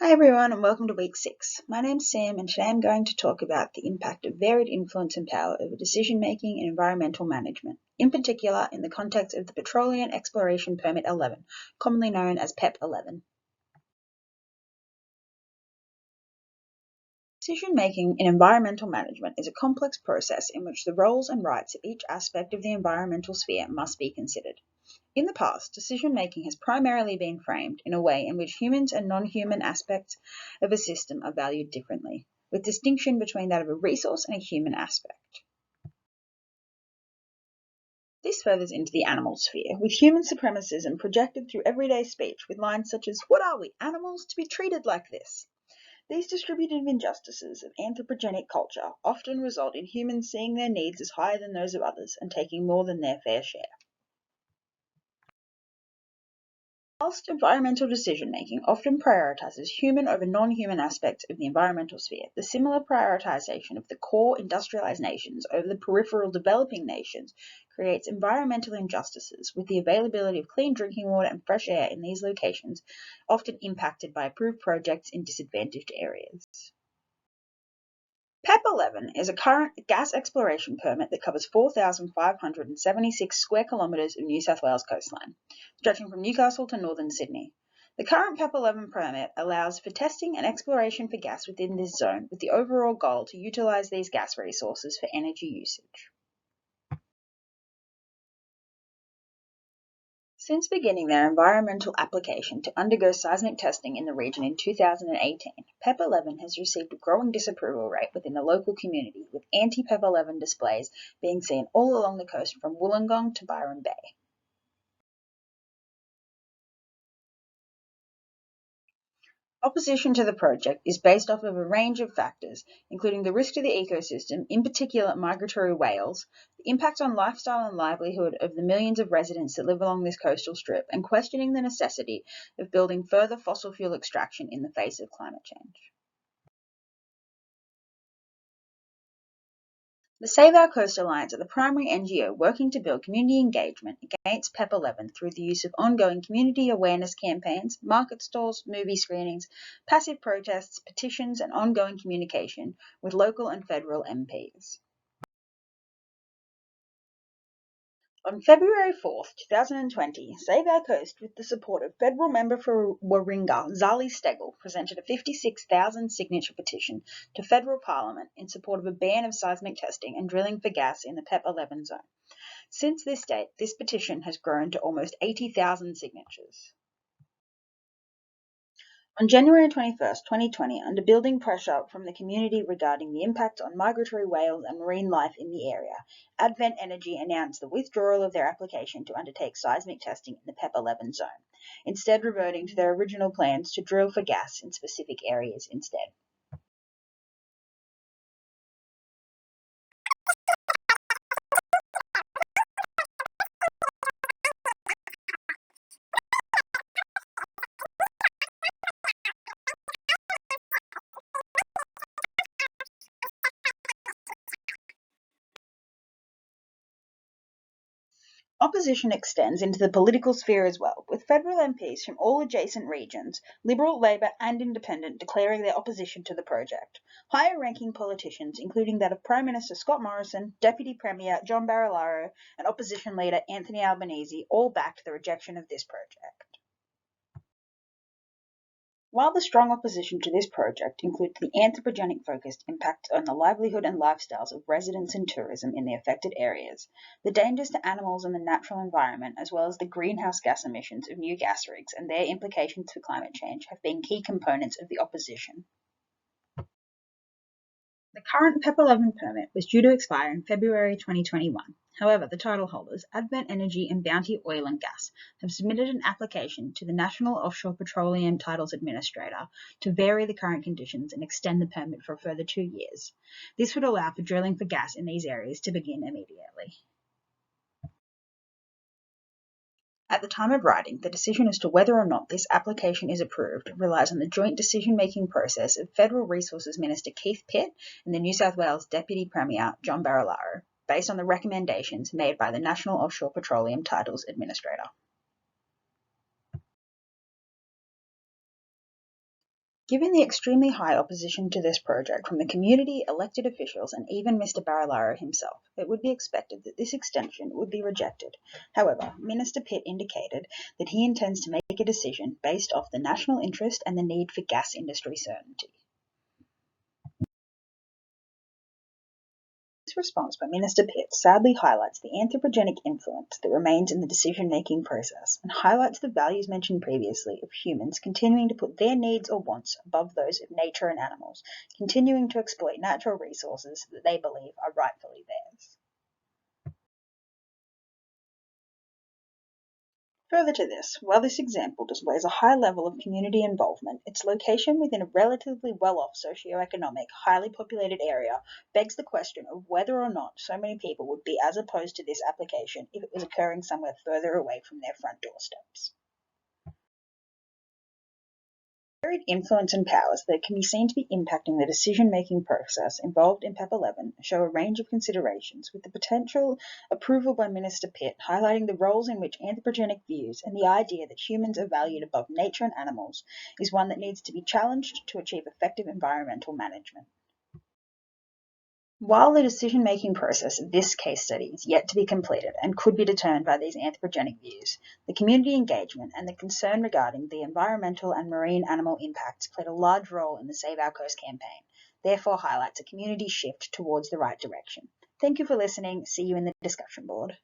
Hi everyone and welcome to week 6. My name's Sam and today I'm going to talk about the impact of varied influence and power over decision making and environmental management, in particular in the context of the Petroleum Exploration Permit 11, commonly known as PEP11. Decision making in environmental management is a complex process in which the roles and rights of each aspect of the environmental sphere must be considered. In the past, decision-making has primarily been framed in a way in which humans and non-human aspects of a system are valued differently, with distinction between that of a resource and a human aspect. This furthers into the animal sphere, with human supremacism projected through everyday speech with lines such as, "What are we, animals, to be treated like this?" These distributive injustices of anthropogenic culture often result in humans seeing their needs as higher than those of others and taking more than their fair share. Whilst environmental decision-making often prioritizes human over non-human aspects of the environmental sphere, the similar prioritization of the core industrialized nations over the peripheral developing nations creates environmental injustices, with the availability of clean drinking water and fresh air in these locations often impacted by approved projects in disadvantaged areas. PEP11 is a current gas exploration permit that covers 4,576 square kilometres of New South Wales coastline, stretching from Newcastle to northern Sydney. The current PEP11 permit allows for testing and exploration for gas within this zone, with the overall goal to utilise these gas resources for energy usage. Since beginning their environmental application to undergo seismic testing in the region in 2018, PEP11 has received a growing disapproval rate within the local community, with anti-PEP11 displays being seen all along the coast from Wollongong to Byron Bay. Opposition to the project is based off of a range of factors, including the risk to the ecosystem, in particular migratory whales, the impact on lifestyle and livelihood of the millions of residents that live along this coastal strip, and questioning the necessity of building further fossil fuel extraction in the face of climate change. The Save Our Coast Alliance are the primary NGO working to build community engagement against PEP11 through the use of ongoing community awareness campaigns, market stalls, movie screenings, passive protests, petitions, and ongoing communication with local and federal MPs. On February 4, 2020, Save Our Coast, with the support of federal member for Warringah, Zali Steggall, presented a 56,000 signature petition to federal parliament in support of a ban of seismic testing and drilling for gas in the PEP11 zone. Since this date, this petition has grown to almost 80,000 signatures. On January 21, 2020, under building pressure from the community regarding the impact on migratory whales and marine life in the area, Advent Energy announced the withdrawal of their application to undertake seismic testing in the PEP11 zone, instead reverting to their original plans to drill for gas in specific areas instead. Opposition extends into the political sphere as well, with federal MPs from all adjacent regions, Liberal, Labor and Independent, declaring their opposition to the project. Higher-ranking politicians, including that of Prime Minister Scott Morrison, Deputy Premier John Barilaro and Opposition Leader Anthony Albanese, all backed the rejection of this project. While the strong opposition to this project includes the anthropogenic-focused impact on the livelihood and lifestyles of residents and tourism in the affected areas, the dangers to animals and the natural environment, as well as the greenhouse gas emissions of new gas rigs and their implications for climate change, have been key components of the opposition. The current PEP11 permit was due to expire in February 2021. However, the title holders, Advent Energy and Bounty Oil and Gas, have submitted an application to the National Offshore Petroleum Titles Administrator to vary the current conditions and extend the permit for a further 2 years. This would allow for drilling for gas in these areas to begin immediately. At the time of writing, the decision as to whether or not this application is approved relies on the joint decision-making process of Federal Resources Minister Keith Pitt and the New South Wales Deputy Premier John Barilaro, based on the recommendations made by the National Offshore Petroleum Titles Administrator. Given the extremely high opposition to this project from the community, elected officials, and even Mr. Barilaro himself, it would be expected that this extension would be rejected. However, Minister Pitt indicated that he intends to make a decision based off the national interest and the need for gas industry certainty. This response by Minister Pitt sadly highlights the anthropogenic influence that remains in the decision-making process and highlights the values mentioned previously of humans continuing to put their needs or wants above those of nature and animals, continuing to exploit natural resources that they believe are rightfully theirs. Further to this, while this example displays a high level of community involvement, its location within a relatively well-off socioeconomic, highly populated area begs the question of whether or not so many people would be as opposed to this application if it was occurring somewhere further away from their front doorsteps. Varied influence and powers that can be seen to be impacting the decision-making process involved in PEP11 show a range of considerations, with the potential approval by Minister Pitt highlighting the roles in which anthropogenic views and the idea that humans are valued above nature and animals is one that needs to be challenged to achieve effective environmental management. While the decision-making process of this case study is yet to be completed and could be determined by these anthropogenic views, the community engagement and the concern regarding the environmental and marine animal impacts played a large role in the Save Our Coast campaign, therefore highlights a community shift towards the right direction. Thank you for listening. See you in the discussion board.